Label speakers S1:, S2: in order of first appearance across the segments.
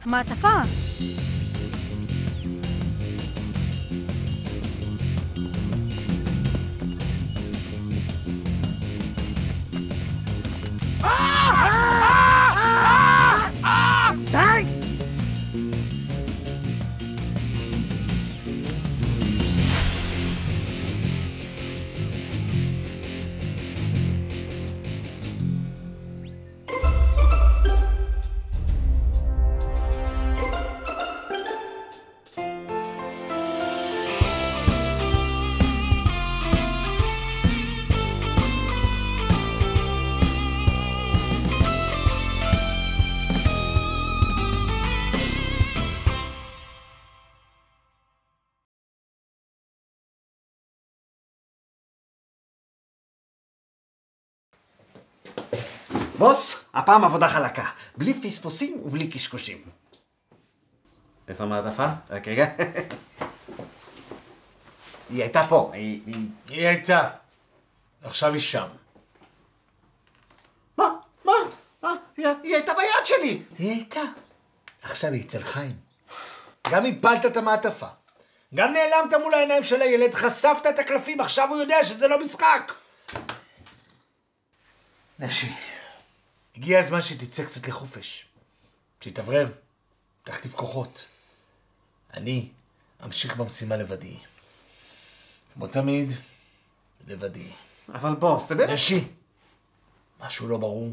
S1: המעטפה!
S2: די!
S3: בוס, הפעם עבודה חלקה. בלי פספוסים ובלי קשקושים. איפה המעטפה? רק רגע. היא הייתה פה.
S4: היא הייתה. עכשיו היא שם.
S3: מה? היא הייתה ביד שלי.
S4: היא הייתה. עכשיו היא אצל חיים. גם הפלת את המעטפה. גם נעלמת מול העיניים של הילד, חשפת את הקלפים, עכשיו הוא יודע שזה לא משחק. נשי. הגיע הזמן שתצא קצת לחופש. שתתאוורר, תחטיף כוחות. אני אמשיך במשימה לבדי. כמו תמיד, לבדי.
S3: אבל בוס, זה באמת...
S4: נשי, משהו לא ברור.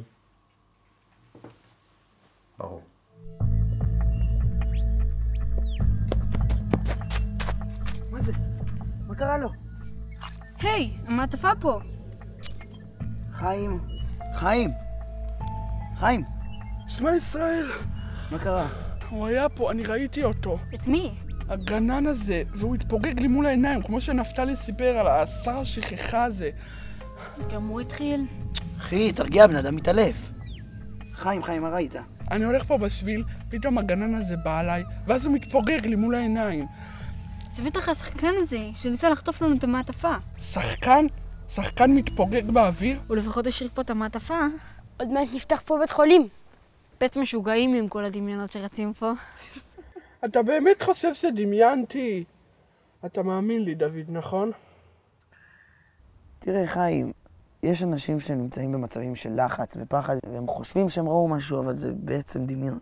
S3: ברור.
S2: מה זה? מה קרה לו?
S1: היי, המעטפה פה!
S2: חיים. חיים! חיים!
S5: שמע ישראל,
S2: מה קרה?
S5: הוא היה פה, אני ראיתי אותו.
S1: את מי?
S5: הגנן הזה, והוא התפוגג לי מול העיניים, כמו שנפתלי סיפר על השר השכחה הזה.
S1: גם הוא התחיל.
S2: אחי, תרגיע, בן אדם מתעלף. חיים, מה ראית?
S5: אני הולך פה בשביל, פתאום הגנן הזה בא עליי, ואז הוא מתפוגג לי מול העיניים.
S1: זה בטח השחקן הזה, שניסה לחטוף לנו את המעטפה.
S5: שחקן? שחקן מתפוגג באוויר?
S1: הוא לפחות השאיר פה את המעטפה.
S6: עוד מעט נפתח פה בית חולים.
S1: בית משוגעים עם כל הדמיונות שרצים פה.
S5: אתה באמת חושב שדמיינתי? אתה מאמין לי, דוד, נכון?
S2: תראה, חיים, יש אנשים שנמצאים במצבים של לחץ ופחד, והם חושבים שהם ראו משהו, אבל זה בעצם דמיון.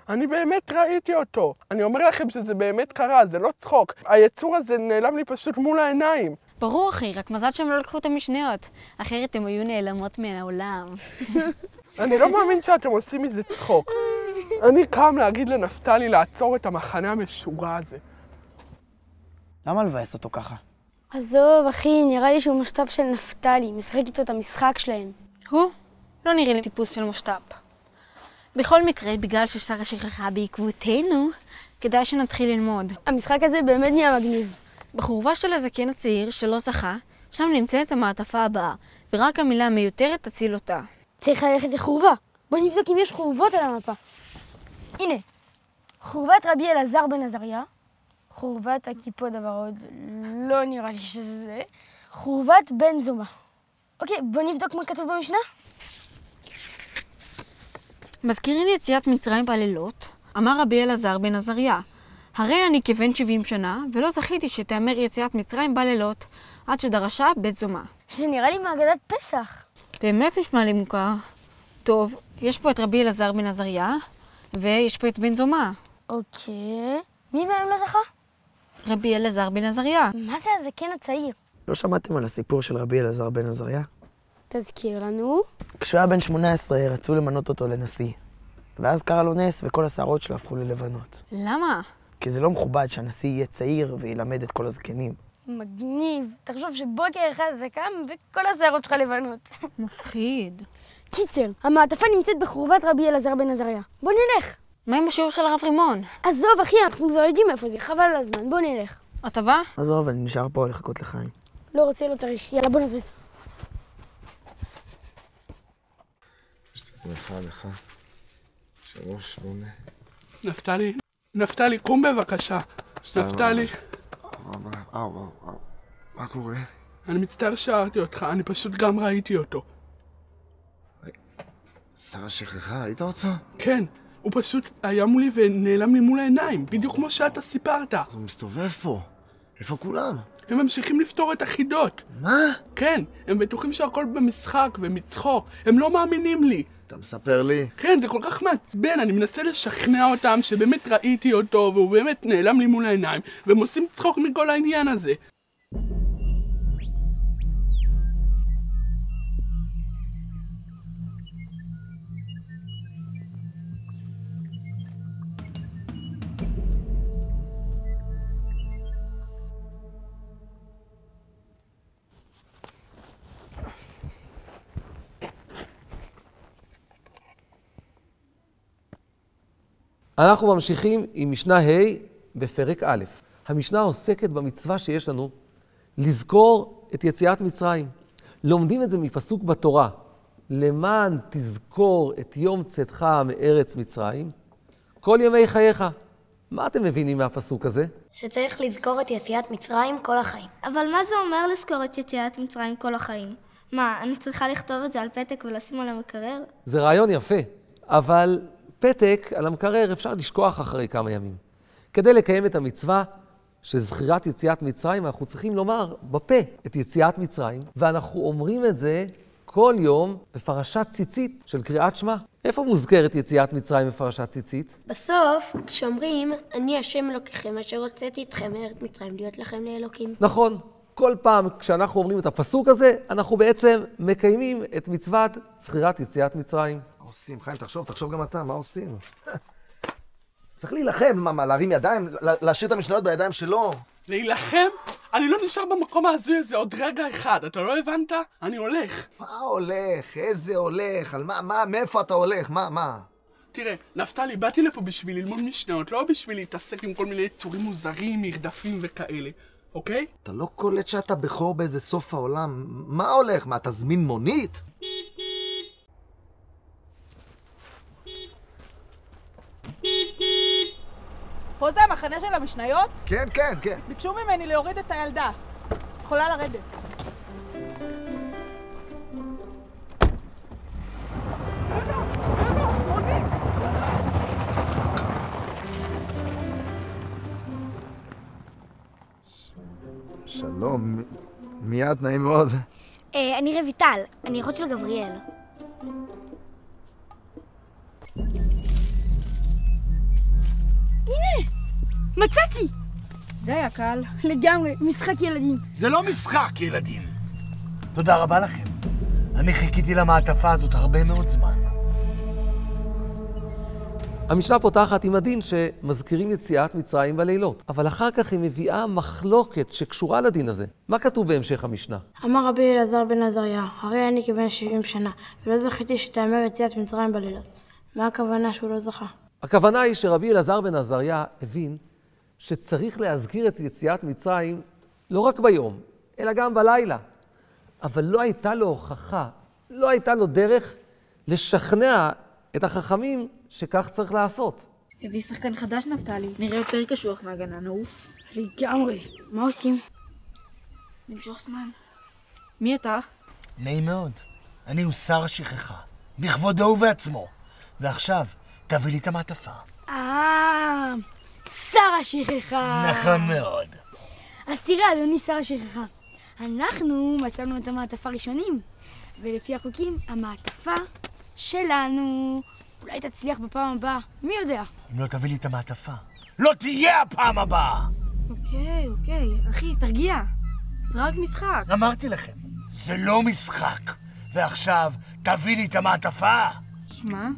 S5: אני באמת ראיתי אותו. אני אומר לכם שזה באמת קרה, זה לא צחוק. היצור הזה נעלם לי פשוט מול העיניים.
S1: ברור אחי, רק מזל שהם לא לקחו את המשניות. אחרת הם היו נעלמות מן העולם.
S5: אני לא מאמין שאתם עושים מזה צחוק. אני קם להגיד לנפתלי לעצור את המחנה המשוגע הזה.
S2: למה לבאס אותו ככה?
S6: עזוב, אחי, נראה לי שהוא משת"פ של נפתלי. משחק איתו את המשחק שלהם.
S1: הוא? לא נראה לי טיפוס של משת"פ. בכל מקרה, בגלל ששר השכחה בעקבותינו, כדאי שנתחיל ללמוד.
S6: המשחק הזה באמת נהיה מגניב.
S1: בחורבה של הזקן הצעיר שלא זכה, שם נמצאת המעטפה הבאה, ורק המילה המיותרת תציל אותה.
S6: צריך ללכת לחורבה. בוא נבדוק אם יש חורבות על המפה. הנה, חורבת רבי אלעזר בן עזריה, חורבת הקיפוד הוורוד, לא נראה לי שזה, חורבת בן זומא. אוקיי, בוא נבדוק מה כתוב במשנה.
S1: מזכירים לי יציאת מצרים בלילות, אמר רבי אלעזר בן עזריה, הרי אני כבן 70 שנה, ולא זכיתי שתאמר יציאת מצרים בלילות, עד שדרשה בית זומא.
S6: זה נראה לי מהגדת פסח.
S1: באמת נשמע לי מוכר. טוב, יש פה את רבי אלעזר בן עזריה, ויש פה את בן זומא.
S6: אוקיי, מי מהם לא זכה?
S1: רבי אלעזר בן עזריה.
S6: מה זה הזקן הצעיר?
S2: לא שמעתם על הסיפור של רבי אלעזר בן עזריה?
S6: תזכיר לנו.
S2: כשהוא היה בן 18 רצו למנות אותו לנשיא. ואז קרה לו נס וכל השערות שלו הפכו ללבנות.
S1: למה?
S2: כי זה לא מכובד שהנשיא יהיה צעיר וילמד את כל הזקנים.
S6: מגניב. תחשוב שבוקר אחד אתה קם וכל השערות שלך לבנות.
S1: מפחיד.
S6: קיצר, המעטפה נמצאת בחורבת רבי אלעזר בן עזריה. בוא נלך.
S1: מה עם השיעור של הרב רימון?
S6: עזוב אחי, אנחנו כבר יודעים איפה זה, חבל על הזמן, בוא נלך.
S1: אתה בא?
S2: עזוב, אני נשאר פה לחכות לחיים.
S6: לא רוצה, לא צריך. יאללה, בוא נזוז.
S7: 1, 3, 8.
S5: נפתלי, קום בבקשה. נפתלי.
S7: מה קורה?
S5: אני מצטער שהערתי אותך, אני פשוט גם ראיתי אותו.
S7: שר השכחה, ראית אותו?
S5: כן, הוא פשוט היה מולי ונעלם לי מול העיניים, בדיוק כמו שאתה סיפרת.
S7: אז הוא מסתובב פה. איפה כולם?
S5: הם ממשיכים לפתור את החידות.
S7: מה?
S5: כן, הם בטוחים שהכל במשחק ומצחוק. הם לא מאמינים לי.
S7: אתה מספר לי?
S5: כן, זה כל כך מעצבן, אני מנסה לשכנע אותם שבאמת ראיתי אותו והוא באמת נעלם לי מול העיניים, והם עושים צחוק מכל העניין הזה.
S8: אנחנו ממשיכים עם משנה ה' בפרק א'. המשנה עוסקת במצווה שיש לנו לזכור את יציאת מצרים. לומדים את זה מפסוק בתורה. למען תזכור את יום צאתך מארץ מצרים, כל ימי חייך. מה אתם מבינים מהפסוק הזה?
S9: שצריך לזכור את יציאת מצרים כל החיים.
S10: אבל מה זה אומר לזכור את יציאת מצרים כל החיים? מה, אני צריכה לכתוב את זה על פתק ולשים על המקרר?
S8: זה רעיון יפה, אבל פתק על המקרר אפשר לשכוח אחרי כמה ימים. כדי לקיים את המצווה של זכירת יציאת מצרים, אנחנו צריכים לומר בפה את יציאת מצרים, ואנחנו אומרים את זה כל יום בפרשת ציצית של קריאת שמע. איפה מוזכרת יציאת מצרים בפרשת ציצית?
S9: בסוף, כשאומרים, אני השם אלוקיכם אשר הוצאתי אתכם מארץ מצרים להיות לכם לאלוקים.
S8: נכון. כל פעם כשאנחנו אומרים את הפסוק הזה, אנחנו בעצם מקיימים את מצוות זכירת יציאת מצרים.
S7: מה עושים? חיים, תחשוב גם אתה, מה עושים? צריך להילחם, מה, להרים ידיים? להשאיר את המשניות בידיים שלו?
S5: להילחם? אני לא נשאר במקום ההזוי הזה עוד רגע אחד, אתה לא הבנת? אני הולך.
S7: מה הולך? איזה הולך? על מה? מאיפה אתה הולך? מה?
S5: תראה, נפתלי, באתי לפה בשביל ללמוד משניות, לא בשביל להתעסק עם כל מיני יצורים מוזרים, מרדפים וכאלה, אוקיי?
S7: אתה לא קולט שאתה בכור באיזה סוף העולם? מה הולך? מה, תזמין מונית?
S11: פה זה המחנה של המשניות?
S7: כן.
S11: ביקשו ממני להוריד את הילדה. יכולה לרדת.
S7: שלום, מיד, נעים מאוד.
S10: אני רויטל, אני אחות של גבריאל.
S6: הנה! מצאתי!
S11: זה היה קל.
S6: לגמרי, משחק ילדים.
S4: זה לא משחק ילדים. תודה רבה לכם. אני חיכיתי למעטפה הזאת הרבה מאוד זמן.
S8: המשנה פותחת עם הדין שמזכירים יציאת מצרים בלילות, אבל אחר כך היא מביאה מחלוקת שקשורה לדין הזה. מה כתוב בהמשך המשנה?
S6: אמר רבי אלעזר בן עזריה, הרי אני כבן 70 שנה, ולא זכיתי שתאמר יציאת מצרים בלילות. מה הכוונה שהוא לא זכה?
S8: הכוונה היא שרבי אלעזר בן עזריה הבין שצריך להזכיר את יציאת מצרים לא רק ביום, אלא גם בלילה. אבל לא הייתה לו הוכחה, לא הייתה לו דרך לשכנע את החכמים שכך צריך לעשות.
S1: הביא שחקן חדש נפתלי, נראה יותר קשוח מהגנן ההוא.
S6: לגמרי. מה עושים?
S1: נמשוך זמן. מי אתה?
S4: נעים מאוד. אני הוא שר השכחה, בכבודו ובעצמו. ועכשיו, תביא לי את המעטפה.
S6: שר השכחה.
S4: נכון מאוד.
S6: אז תראה, אדוני שר השכחה. אנחנו מצאנו את המעטפה ראשונים, ולפי החוקים, המעטפה שלנו. אולי תצליח בפעם הבאה, מי יודע?
S4: אם לא תביא לי את המעטפה, לא תהיה הפעם הבאה!
S1: אוקיי, אחי, תרגיע. זה רק משחק.
S4: אמרתי לכם, זה לא משחק. ועכשיו, תביא לי את המעטפה!
S1: שמע,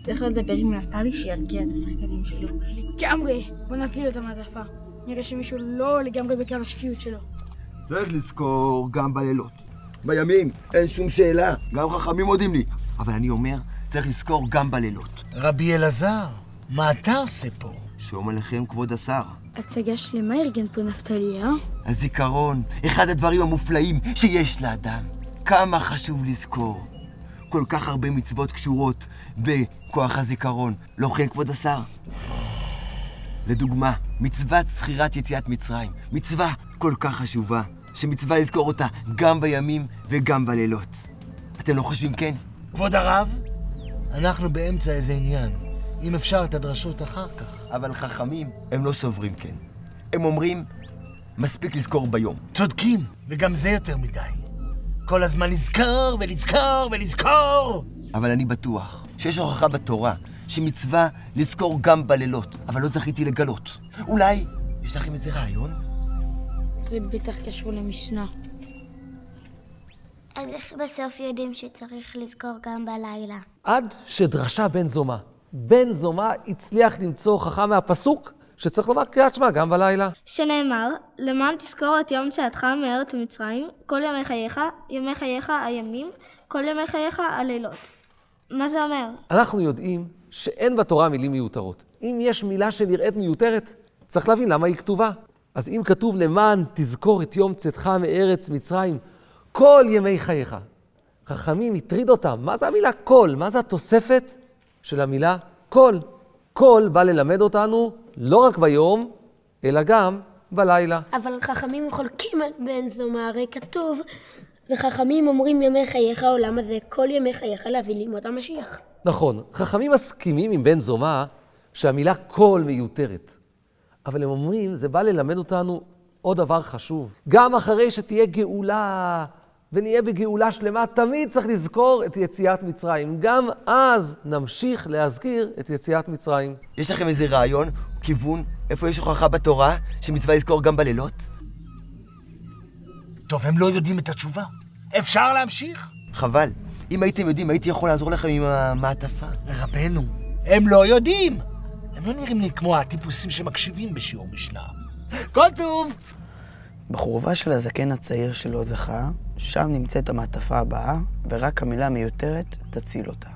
S1: צריך לדבר עם נפתלי שירגיע את השחקנים שלו.
S6: לגמרי, בוא נביא לו את המעטפה. נראה שמישהו לא לגמרי בקו השפיות שלו.
S7: צריך לזכור גם בלילות. בימים, אין שום שאלה, גם חכמים מודים לי. אבל אני אומר, צריך לזכור גם בלילות.
S4: רבי אלעזר, מה אתה עושה פה?
S7: שלום עליכם, כבוד השר.
S6: הצגה שלמה ארגן פה נפתלי,
S7: הזיכרון, אחד הדברים המופלאים שיש לאדם. כמה חשוב לזכור. כל כך הרבה מצוות קשורות בכוח הזיכרון. לא כן, כבוד השר? לדוגמה, מצוות זכירת יציאת מצרים. מצווה כל כך חשובה, שמצווה לזכור אותה גם בימים וגם בלילות. אתם לא חושבים כן?
S4: כבוד הרב, אנחנו באמצע איזה עניין. אם אפשר את הדרשות אחר כך.
S7: אבל חכמים הם לא סוברים כן. הם אומרים, מספיק לזכור ביום.
S4: צודקים, וגם זה יותר מדי. כל הזמן לזכור ולזכור ולזכור.
S7: אבל אני בטוח שיש הוכחה בתורה שמצווה לזכור גם בלילות, אבל לא זכיתי לגלות. אולי יש לכם איזה רעיון?
S6: זה בטח קשור למשנה.
S9: אז איך בסוף יודעים שצריך לזכור גם בלילה?
S8: עד שדרשה בן זומא. בן זומא הצליח למצוא הוכחה מהפסוק שצריך לומר קריאת שמע גם בלילה.
S10: שנאמר, למען תזכור את יום צאתך מארץ מצרים, כל ימי חייך הימים, כל ימי חייך הלילות. מה זה אומר?
S8: אנחנו יודעים שאין בתורה מילים מיותרות. אם יש מילה שנראית מיותרת, צריך להבין למה היא כתובה. אז אם כתוב למען תזכור את יום צאתך מארץ מצרים, כל ימי חייך. חכמים הטריד אותם. מה זה המילה כל? מה זה התוספת של המילה כל? כל בא ללמד אותנו לא רק ביום, אלא גם בלילה.
S9: אבל חכמים חולקים על בן זומא, הרי כתוב, וחכמים אומרים ימי חייך העולם הזה, כל ימי חייך להביא לימות המשיח.
S8: נכון, חכמים מסכימים עם בן זומא שהמילה כל מיותרת. אבל הם אומרים, זה בא ללמד אותנו עוד דבר חשוב. גם אחרי שתהיה גאולה, ונהיה בגאולה שלמה, תמיד צריך לזכור את יציאת מצרים. גם אז נמשיך להזכיר את יציאת מצרים.
S7: יש לכם איזה רעיון, כיוון, איפה יש הוכחה בתורה שמצווה לזכור גם בלילות?
S4: טוב, הם לא יודעים את התשובה. אפשר להמשיך?
S7: חבל. אם הייתם יודעים, הייתי יכול לעזור לכם עם המעטפה.
S4: רבנו, הם לא יודעים. הם לא נראים לי כמו הטיפוסים שמקשיבים בשיעור משנה. כל טוב!
S2: בחורבה של הזקן הצעיר שלא זכה, שם נמצאת המעטפה הבאה, ורק המילה מיותרת תציל אותה.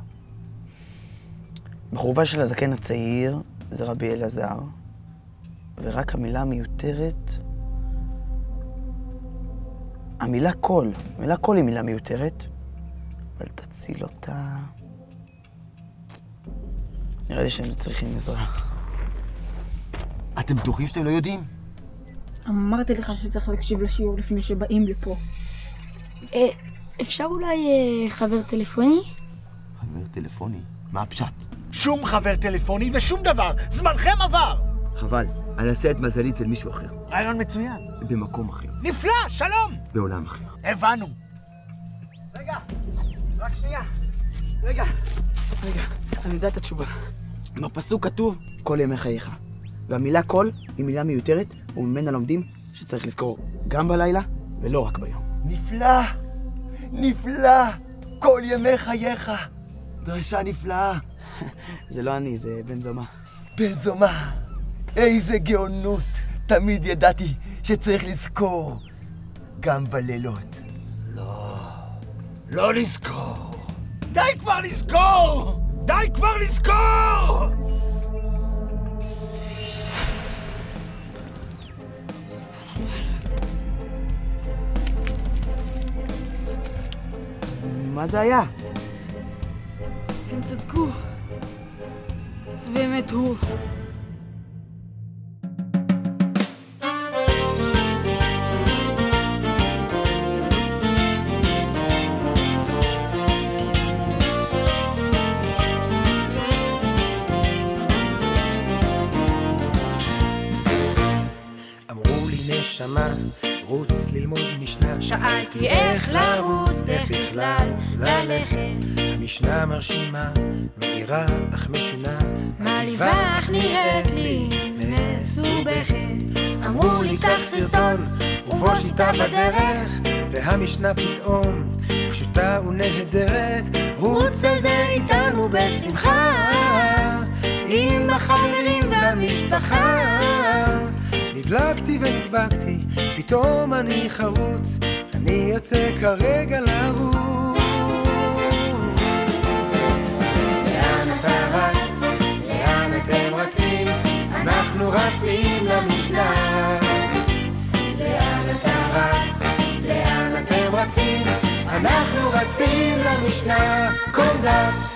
S2: בחורבה של הזקן הצעיר זה רבי אלעזר, ורק המילה מיותרת... המילה כל. המילה כל היא מילה מיותרת, אבל תציל אותה... נראה לי שהם צריכים עזרה.
S7: אתם בטוחים שאתם לא יודעים?
S6: אמרתי לך שצריך להקשיב לשיעור לפני שבאים לפה. אפשר אולי חבר טלפוני?
S7: חבר טלפוני? מה הפשט?
S4: שום חבר טלפוני ושום דבר. זמנכם עבר.
S7: חבל. אני אעשה את מזלי אצל מישהו אחר.
S4: רעיון מצוין.
S7: במקום אחר.
S4: נפלא, שלום.
S7: בעולם אחר.
S4: הבנו.
S2: רגע, רק שנייה. רגע, אני יודע את התשובה. בפסוק כתוב כל ימי חייך. והמילה כל היא מילה מיותרת, וממנה לומדים שצריך לזכור גם בלילה ולא רק ביום.
S7: נפלא! נפלא! כל ימי חייך! דרשה נפלאה.
S2: זה לא אני, זה בן זומא.
S7: בן זומא! איזה גאונות! תמיד ידעתי שצריך לזכור גם בלילות.
S4: לא לזכור. די כבר לזכור! די כבר לזכור!
S2: מה זה היה?
S1: הם צדקו. זה באמת הוא.
S12: אמרו לי נשמה, רוץ ללמוד משנה.
S13: שאלתי איך לרוץ, איך בכלל ללכת.
S12: המשנה מרשימה, מהירה אך משונה,
S13: מעליבה אך נראית לי מסובכת.
S12: אמרו לי קח סרטון ובוא שיטה בדרך, והמשנה פתאום פשוטה ונהדרת. רוץ על זה איתנו בשמחה, עם החברים והמשפחה. נדלקתי ונדבקתי, פתאום אני חרוץ, אני יוצא כרגע לרוץ.
S13: לאן אתה רץ? לאן אתם רצים? אנחנו רצים למשנה. לאן אתה רץ? לאן אתם רצים? אנחנו רצים למשנה. קום דת